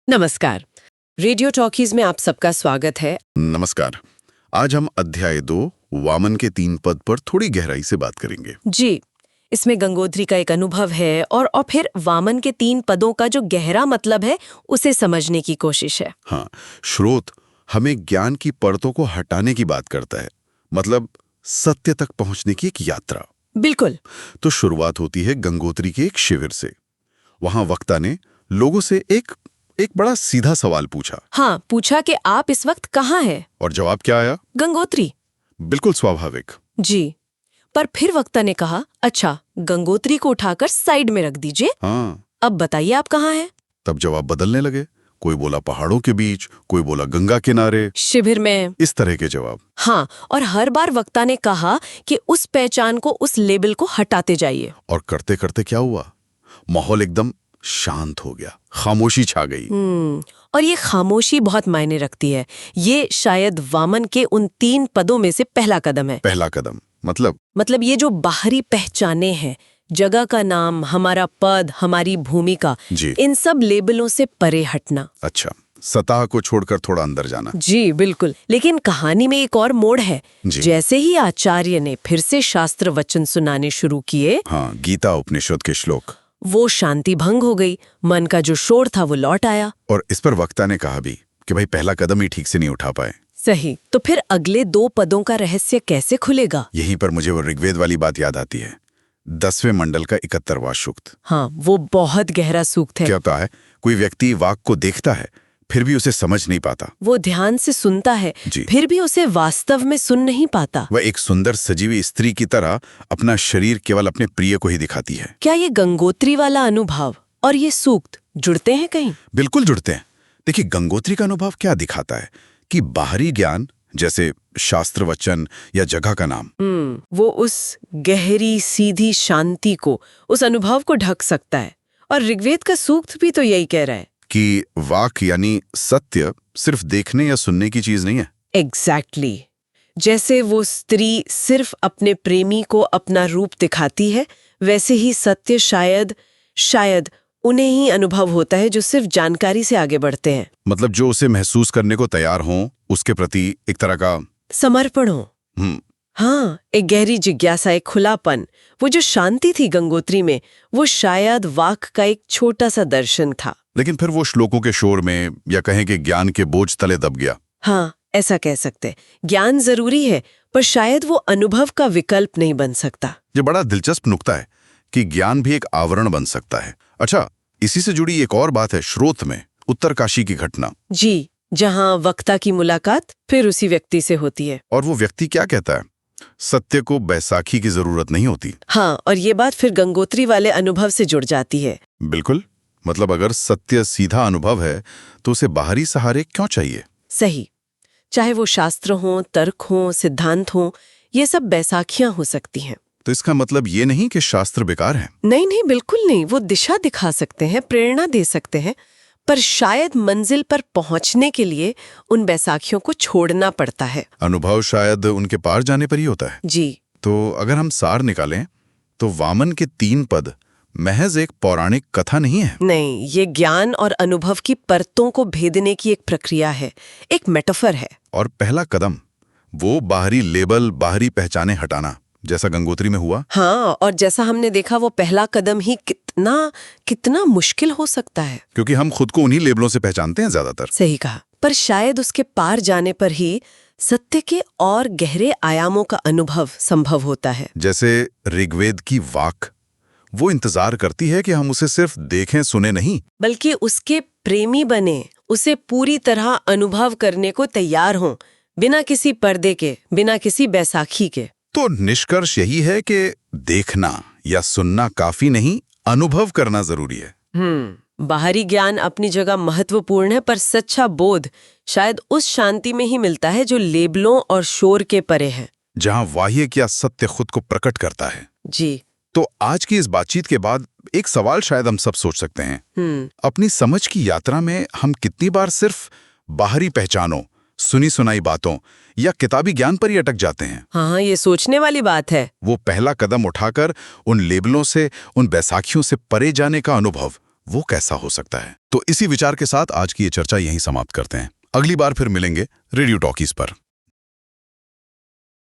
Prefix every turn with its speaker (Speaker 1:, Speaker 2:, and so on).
Speaker 1: नमस्कार। Radio talkies में आप सबका स्वागत है।
Speaker 2: नमस्कार। आज हम अध्याय 2 वामन के 3 पद पर थोड़ी गहराई से बात करेंगे।
Speaker 1: जी, इसमें गंगोत्री का एक अनुभव है और फिर वामन के 3 पदों का जो गहरा मतलब है उसे समझने की कोशिश है।
Speaker 2: हाँ, श्रोत हमें ज्ञान की परतों को हटाने की बात करता है, मतलब सत्य तक पहुंचने की एक यात्रा।
Speaker 1: बिल्कुल।
Speaker 2: तो शुरुआत होती है गंगोत्री के एक शिविर से। वहां वक्ता ने लोगों से एक बड़ा सीधा सवाल पूछा।
Speaker 1: हाँ, पूछा कि आप इस वक्त कहाँ हैं?
Speaker 2: और जवाब क्या आया?
Speaker 1: गंगोत्री।
Speaker 2: बिल्कुल स्वाभाविक।
Speaker 1: जी, पर फिर वक्ता ने कहा, अच्छा, गंगोत्री को उठाकर साइड में रख दीजिए।
Speaker 2: हाँ,
Speaker 1: अब बताइए आप कहाँ हैं?
Speaker 2: तब जवाब बदलने लगे। कोई बोला पहाड़ों के बीच, कोई बोला गंगा किनारे,
Speaker 1: शिविर में।
Speaker 2: इस तरह के जवाब।
Speaker 1: हाँ, और हर बार वक्ता ने कहा कि उस पहचान को, उस लेबल को हटाते जाइए।
Speaker 2: और करते करते क्या हुआ? माहौल एकदम शांत हो गया, खामोशी छा गई।
Speaker 1: और ये खामोशी बहुत मायने रखती है। ये शायद वामन के उन 3 पदों में से पहला कदम है।
Speaker 2: पहला कदम
Speaker 1: मतलब ये जो बाहरी पहचाने हैं, जगह का नाम, हमारा पद, हमारी भूमिका,
Speaker 2: जी।
Speaker 1: इन सब लेबलों से परे हटना।
Speaker 2: अच्छा, सतह को छोड़कर थोड़ा अंदर जाना।
Speaker 1: जी बिल्कुल। लेकिन कहानी में एक और मोड़ है।
Speaker 2: जी।
Speaker 1: जैसे ही आचार्य ने फिर से शास्त्र वचन सुनाने शुरू किए,
Speaker 2: हाँ, गीता उपनिषद के श्लोक,
Speaker 1: वो शांति भंग हो गई। मन का जो शोर था वो लौट आया।
Speaker 2: और इस पर वक्ता ने कहा भी कि भाई पहला कदम ही ठीक से नहीं उठा पाए।
Speaker 1: सही। तो फिर अगले 2 पदों का रहस्य कैसे खुलेगा?
Speaker 2: यहीं पर मुझे वो ऋग्वेद वाली बात याद आती है। 10वें मंडल का 71वां सूक्त।
Speaker 1: हाँ, वो बहुत गहरा सूक्त है।
Speaker 2: क्या होता है? कोई व्यक्ति वाक को देखता है, फिर भी उसे समझ नहीं पाता।
Speaker 1: वो ध्यान से सुनता है,
Speaker 2: जी।
Speaker 1: फिर भी उसे वास्तव में सुन नहीं पाता।
Speaker 2: वह एक सुंदर सजीवी स्त्री की तरह अपना शरीर केवल अपने प्रिय को ही दिखाती है।
Speaker 1: क्या ये गंगोत्री वाला अनुभव और ये सूक्त जुड़ते हैं कहीं?
Speaker 2: बिल्कुल जुड़ते हैं। देखिए, गंगोत्री का अनुभव क्या दिखाता है कि बाहरी ज्ञान जैसे शास्त्र वचन या जगह का नाम,
Speaker 1: वो उस गहरी सीधी शांति को, उस अनुभव को ढक सकता है। और ऋग्वेद का सूक्त भी तो यही कह रहा है
Speaker 2: कि वाक यानी सत्य सिर्फ देखने या सुनने की चीज नहीं है।
Speaker 1: एग्जैक्टली। जैसे वो स्त्री सिर्फ अपने प्रेमी को अपना रूप दिखाती है, वैसे ही सत्य शायद उन्हें ही अनुभव होता है जो सिर्फ जानकारी से आगे बढ़ते हैं।
Speaker 2: मतलब जो उसे महसूस करने को तैयार हों, उसके प्रति एक तरह का
Speaker 1: समर्पण हो। हाँ, एक गहरी जिज्ञासा, एक खुलापन। वो जो शांति थी गंगोत्री में, वो शायद वाक का एक छोटा सा दर्शन था।
Speaker 2: लेकिन फिर वो श्लोकों के शोर में, या कहें कि ज्ञान के बोझ तले दब गया।
Speaker 1: हाँ, ऐसा कह सकते। ज्ञान जरूरी है, पर शायद वो अनुभव का विकल्प नहीं बन सकता।
Speaker 2: ये बड़ा दिलचस्प नुक्ता है कि ज्ञान भी एक आवरण बन सकता है। अच्छा, इसी से जुड़ी एक और बात है श्रोत में उत्तरकाशी की घटना।
Speaker 1: जी, जहाँ वक्ता की मुलाकात फिर उसी व्यक्ति से होती है।
Speaker 2: और वो व्यक्ति क्या कहता है? सत्य को बैसाखी की जरूरत नहीं होती।
Speaker 1: हाँ, और ये बात फिर गंगोत्री वाले अनुभव से जुड़ जाती है।
Speaker 2: बिल्कुल। मतलब अगर सत्य सीधा अनुभव है तो उसे बाहरी सहारे क्यों चाहिए?
Speaker 1: सही। चाहे वो शास्त्र हो, तर्क हो, सिद्धांत हो, ये सब बैसाखियां हो सकती हैं।
Speaker 2: तो इसका मतलब ये नहीं कि शास्त्र बेकार है।
Speaker 1: नहीं नहीं, बिल्कुल नहीं। वो दिशा दिखा सकते हैं, प्रेरणा दे सकते हैं, पर शायद मंजिल पर पहुंचने के लिए उन बैसाखियों को छोड़ना पड़ता है।
Speaker 2: अनुभव शायद उनके पार जाने पर ही होता है।
Speaker 1: जी।
Speaker 2: तो अगर हम सार निकालें तो वामन के 3 पद महज एक पौराणिक कथा नहीं है।
Speaker 1: नहीं, ये ज्ञान और अनुभव की परतों को भेदने की एक प्रक्रिया है, एक मेटाफर है।
Speaker 2: और पहला कदम वो बाहरी लेबल, बाहरी पहचाने हटाना, जैसा गंगोत्री में हुआ।
Speaker 1: हाँ, और जैसा हमने देखा, वो पहला कदम ही कितना मुश्किल हो सकता है,
Speaker 2: क्योंकि हम खुद को उन्हीं लेबलों से पहचानते हैं ज्यादातर।
Speaker 1: सही कहा। पर शायद उसके पार जाने पर ही सत्य के और गहरे आयामों का अनुभव संभव होता है।
Speaker 2: जैसे ऋग्वेद की वाक, वो इंतजार करती है कि हम उसे सिर्फ देखें सुने नहीं,
Speaker 1: बल्कि उसके प्रेमी बने, उसे पूरी तरह अनुभव करने को तैयार हों, बिना किसी पर्दे के, बिना किसी बैसाखी के।
Speaker 2: तो निष्कर्ष यही है कि देखना या सुनना काफी नहीं, अनुभव करना जरूरी है।
Speaker 1: बाहरी ज्ञान अपनी जगह महत्वपूर्ण है, पर सच्चा बोध शायद उस शांति में ही मिलता है जो लेबलों और शोर के परे है,
Speaker 2: जहां बाह्य या सत्य खुद को प्रकट करता है।
Speaker 1: जी।
Speaker 2: तो आज की इस बातचीत के बाद एक सवाल शायद हम सब सोच सकते हैं। अपनी समझ की यात्रा में हम कितनी बार सिर्फ बाहरी पहचानों, सुनी सुनाई बातों या किताबी ज्ञान पर ही अटक जाते हैं?
Speaker 1: हाँ, ये सोचने वाली बात है।
Speaker 2: वो पहला कदम उठाकर उन लेबलों से, उन बैसाखियों से परे जाने का अनुभव, वो कैसा हो सकता है? तो इसी विचार के साथ आज की ये चर्चा यहीं समाप्त करते हैं। अगली बार फिर मिलेंगे रेडियो टॉकीज पर।